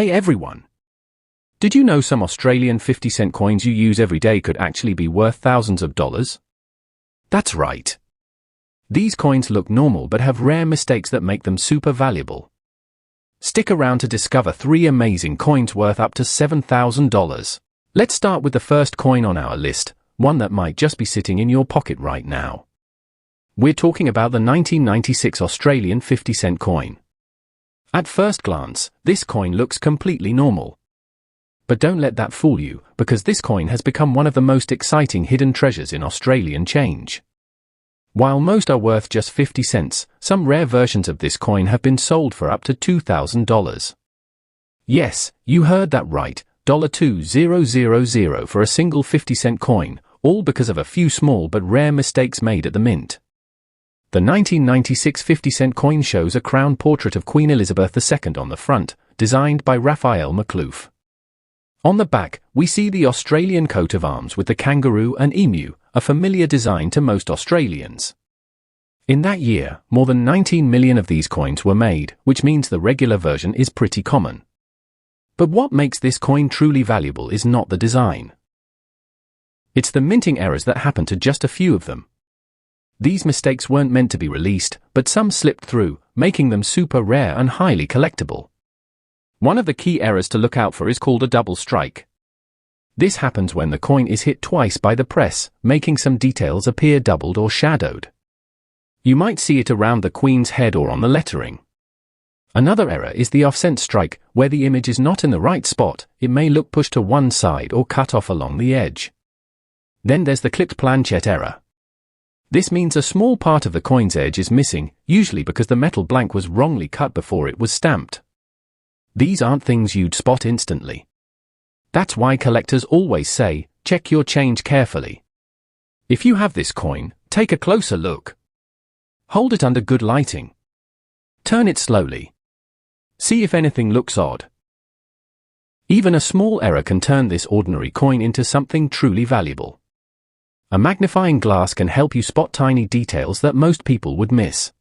Hey everyone! Did you know some Australian 50-cent coins you use every day could actually be worth thousands of dollars? That's right. These coins look normal but have rare mistakes that make them super valuable. Stick around to discover 3 amazing coins worth up to $7,000. Let's start with the first coin on our list, one that might just be sitting in your pocket right now. We're talking about the 1996 Australian 50-cent coin. At first glance, this coin looks completely normal. But don't let that fool you, because this coin has become one of the most exciting hidden treasures in Australian change. While most are worth just 50 cents, some rare versions of this coin have been sold for up to $2,000. Yes, you heard that right, $2,000 for a single 50-cent coin, all because of a few small but rare mistakes made at the mint. The 1996 50-cent coin shows a crown portrait of Queen Elizabeth II on the front, designed by Raphael McLouf. On the back, we see the Australian coat of arms with the kangaroo and emu, a familiar design to most Australians. In that year, more than 19 million of these coins were made, which means the regular version is pretty common. But what makes this coin truly valuable is not the design. It's the minting errors that happened to just a few of them. These mistakes weren't meant to be released, but some slipped through, making them super rare and highly collectible. One of the key errors to look out for is called a double strike. This happens when the coin is hit twice by the press, making some details appear doubled or shadowed. You might see it around the Queen's head or on the lettering. Another error is the offset strike, where the image is not in the right spot, it may look pushed to one side or cut off along the edge. Then there's the clipped planchet error. This means a small part of the coin's edge is missing, usually because the metal blank was wrongly cut before it was stamped. These aren't things you'd spot instantly. That's why collectors always say, check your change carefully. If you have this coin, take a closer look. Hold it under good lighting. Turn it slowly. See if anything looks odd. Even a small error can turn this ordinary coin into something truly valuable. A magnifying glass can help you spot tiny details that most people would miss.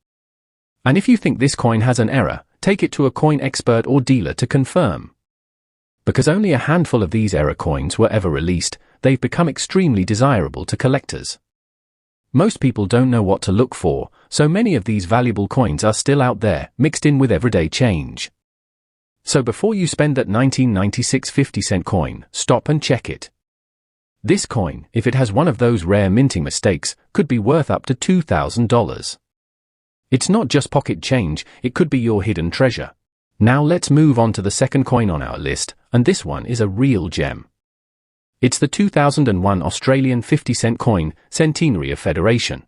And if you think this coin has an error, take it to a coin expert or dealer to confirm. Because only a handful of these error coins were ever released, they've become extremely desirable to collectors. Most people don't know what to look for, so many of these valuable coins are still out there, mixed in with everyday change. So before you spend that 1996 50-cent coin, stop and check it. This coin, if it has one of those rare minting mistakes, could be worth up to $2,000. It's not just pocket change, it could be your hidden treasure. Now let's move on to the second coin on our list, and this one is a real gem. It's the 2001 Australian 50-cent coin, Centenary of Federation.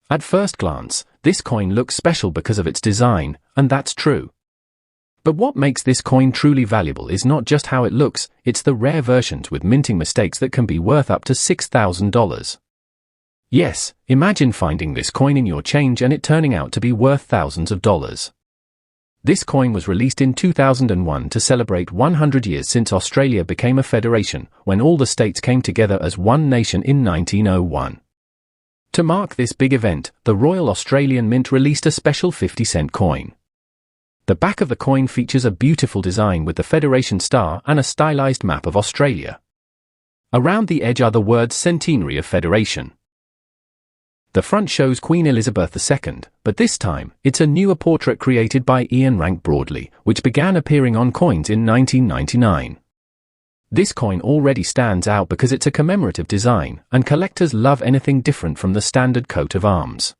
At first glance, this coin looks special because of its design, and that's true. But what makes this coin truly valuable is not just how it looks, it's the rare versions with minting mistakes that can be worth up to $6,000. Yes, imagine finding this coin in your change and it turning out to be worth thousands of dollars. This coin was released in 2001 to celebrate 100 years since Australia became a federation, when all the states came together as one nation in 1901. To mark this big event, the Royal Australian Mint released a special 50-cent coin. The back of the coin features a beautiful design with the Federation star and a stylized map of Australia. Around the edge are the words Centenary of Federation. The front shows Queen Elizabeth II, but this time, it's a newer portrait created by Ian Rank Broadley, which began appearing on coins in 1999. This coin already stands out because it's a commemorative design, and collectors love anything different from the standard coat of arms.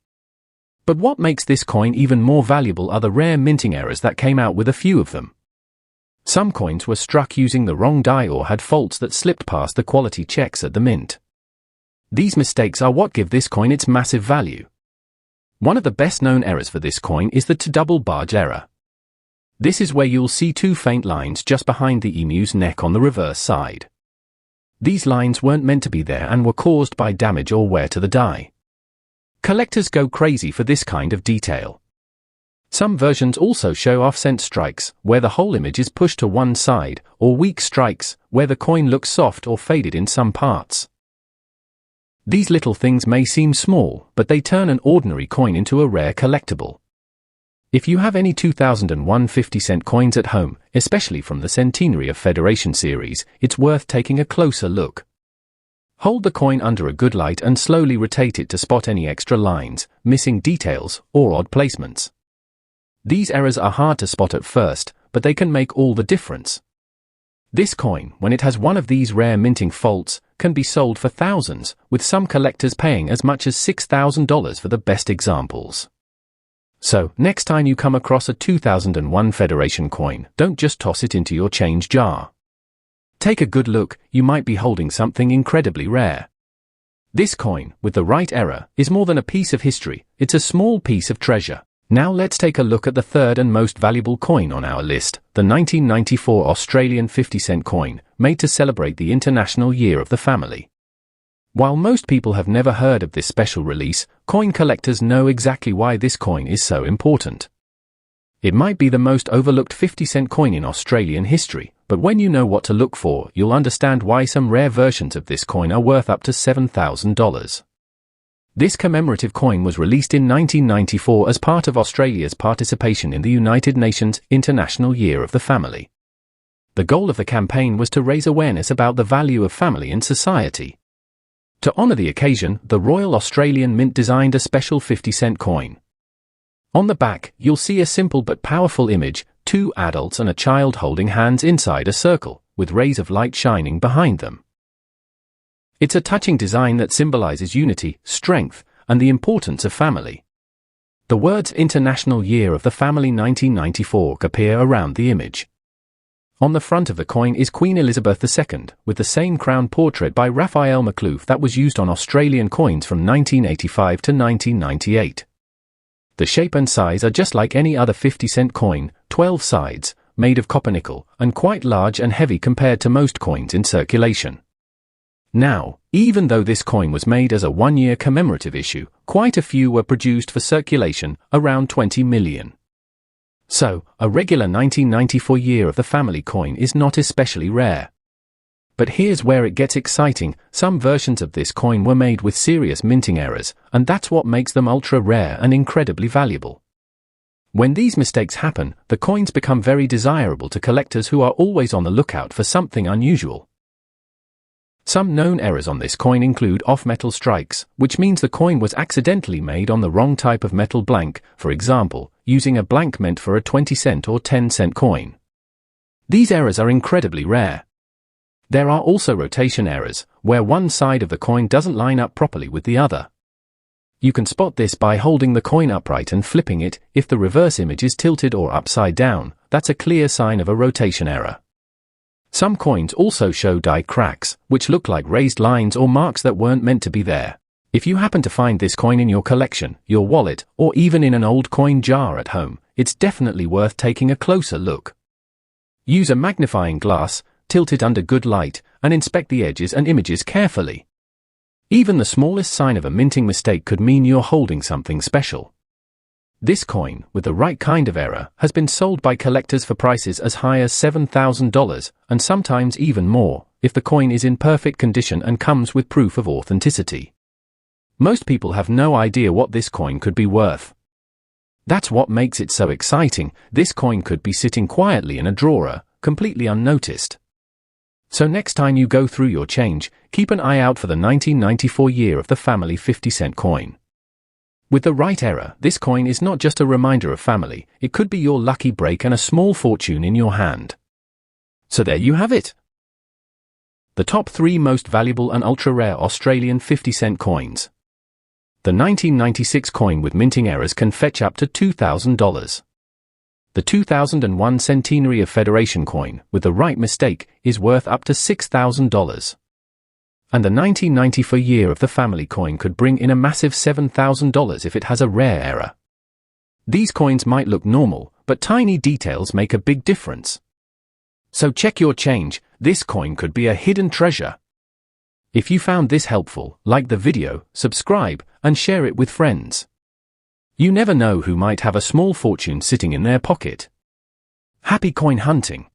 But what makes this coin even more valuable are the rare minting errors that came out with a few of them. Some coins were struck using the wrong die or had faults that slipped past the quality checks at the mint. These mistakes are what give this coin its massive value. One of the best-known errors for this coin is the double barge error. This is where you'll see 2 faint lines just behind the emu's neck on the reverse side. These lines weren't meant to be there and were caused by damage or wear to the die. Collectors go crazy for this kind of detail. Some versions also show offset strikes, where the whole image is pushed to one side, or weak strikes, where the coin looks soft or faded in some parts. These little things may seem small, but they turn an ordinary coin into a rare collectible. If you have any 2001 50-cent coins at home, especially from the Centenary of Federation series, it's worth taking a closer look. Hold the coin under a good light and slowly rotate it to spot any extra lines, missing details, or odd placements. These errors are hard to spot at first, but they can make all the difference. This coin, when it has one of these rare minting faults, can be sold for thousands, with some collectors paying as much as $6,000 for the best examples. So, next time you come across a 2001 Federation coin, don't just toss it into your change jar. Take a good look, you might be holding something incredibly rare. This coin, with the right error, is more than a piece of history, it's a small piece of treasure. Now let's take a look at the third and most valuable coin on our list, the 1994 Australian 50-cent coin, made to celebrate the International Year of the Family. While most people have never heard of this special release, coin collectors know exactly why this coin is so important. It might be the most overlooked 50-cent coin in Australian history, but when you know what to look for, you'll understand why some rare versions of this coin are worth up to $7,000. This commemorative coin was released in 1994 as part of Australia's participation in the United Nations International Year of the Family. The goal of the campaign was to raise awareness about the value of family in society. To honour the occasion, the Royal Australian Mint designed a special 50-cent coin. On the back, you'll see a simple but powerful image, two adults and a child holding hands inside a circle, with rays of light shining behind them. It's a touching design that symbolizes unity, strength, and the importance of family. The words International Year of the Family 1994 appear around the image. On the front of the coin is Queen Elizabeth II, with the same crown portrait by Raphael McLuth that was used on Australian coins from 1985 to 1998. The shape and size are just like any other 50-cent coin, 12 sides, made of copper nickel, and quite large and heavy compared to most coins in circulation. Now, even though this coin was made as a one-year commemorative issue, quite a few were produced for circulation, around 20 million. So, a regular 1994 Year of the Family coin is not especially rare. But here's where it gets exciting, some versions of this coin were made with serious minting errors, and that's what makes them ultra-rare and incredibly valuable. When these mistakes happen, the coins become very desirable to collectors who are always on the lookout for something unusual. Some known errors on this coin include off-metal strikes, which means the coin was accidentally made on the wrong type of metal blank, for example, using a blank meant for a 20-cent or 10-cent coin. These errors are incredibly rare. There are also rotation errors, where one side of the coin doesn't line up properly with the other. You can spot this by holding the coin upright and flipping it. If the reverse image is tilted or upside down, that's a clear sign of a rotation error. Some coins also show die cracks, which look like raised lines or marks that weren't meant to be there. If you happen to find this coin in your collection, your wallet, or even in an old coin jar at home, it's definitely worth taking a closer look. Use a magnifying glass, tilt it under good light, and inspect the edges and images carefully. Even the smallest sign of a minting mistake could mean you're holding something special. This coin, with the right kind of error, has been sold by collectors for prices as high as $7,000, and sometimes even more, if the coin is in perfect condition and comes with proof of authenticity. Most people have no idea what this coin could be worth. That's what makes it so exciting. This coin could be sitting quietly in a drawer, completely unnoticed. So next time you go through your change, keep an eye out for the 1994 Year of the Family 50-cent coin. With the right error, this coin is not just a reminder of family, it could be your lucky break and a small fortune in your hand. So there you have it. The top 3 most valuable and ultra-rare Australian 50-cent coins. The 1996 coin with minting errors can fetch up to $2,000. The 2001 Centenary of Federation coin, with the right mistake, is worth up to $6,000. And the 1994 Year of the Family coin could bring in a massive $7,000 if it has a rare error. These coins might look normal, but tiny details make a big difference. So check your change, this coin could be a hidden treasure. If you found this helpful, like the video, subscribe, and share it with friends. You never know who might have a small fortune sitting in their pocket. Happy coin hunting!